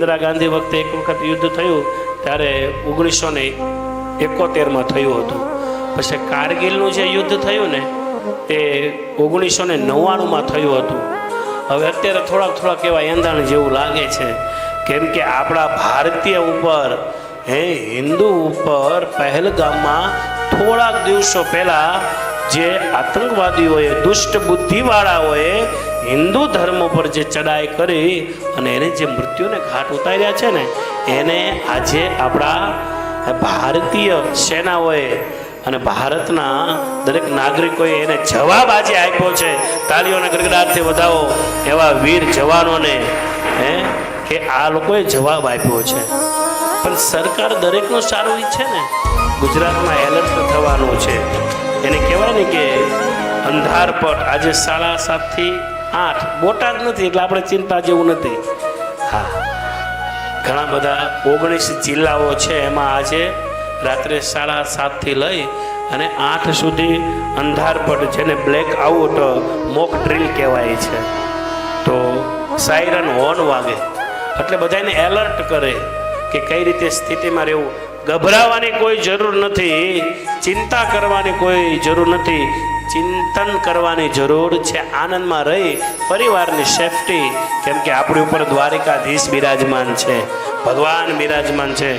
ઇન્દિરા ગાંધી વખતે એક વખત યુદ્ધ થયું ત્યારે 1971માં થયું હતું. પછી કારગિલનું જે યુદ્ધ થયું ને તે 1999માં થયું હતું. હવે અત્યારે થોડાક એવા એંધાણ જેવું લાગે છે, કેમ કે આપણા ભારતીય ઉપર હિન્દુ ઉપર પહેલગામમાં થોડાક દિવસો પહેલા જે આતંકવાદીઓએ દુષ્ટ બુદ્ધિવાળાઓએ હિન્દુ ધર્મ પર જે ચડાઈ કરી અને એને જે મૃત્યુને ઘાટ ઉતાર્યા છે ને, એને આજે આપણા ભારતીય સેનાઓએ અને ભારતના દરેક નાગરિકોએ એને જવાબ આજે આપ્યો છે. તાળીઓના ગડગડાટથી વધાવો એવા વીર જવાનોને કે આ લોકોએ જવાબ આપ્યો છે. પણ સરકાર દરેકનું સારું ઈચ્છે ને. ગુજરાતમાં એલર્ટ થવાનું છે. એને કહેવાય ને કે અંધારપટ આજે 7:30 થી 8. બોટાદ નથી એટલે આપણે ચિંતા જેવું નથી. હા, ઘણા બધા 19 જિલ્લાઓ છે, એમાં આજે રાત્રે 7:30 થી લઈ અને 8 સુધી અંધારપટ, જેને બ્લેક આઉટ મોક ડ્રીલ કહેવાય છે. તો સાયરન હોર્ન વાગે એટલે બધાને એલર્ટ કરે કે કઈ રીતે સ્થિતિમાં રહેવું. ગભરાવાની કોઈ જરૂર નથી, ચિંતા કરવાની કોઈ જરૂર નથી, ચિંતન કરવાની જરૂર છે. આનંદમાં રહી પરિવારની સેફટી, કેમ કે આપણી ઉપર દ્વારિકાધીશ બિરાજમાન છે, ભગવાન બિરાજમાન છે.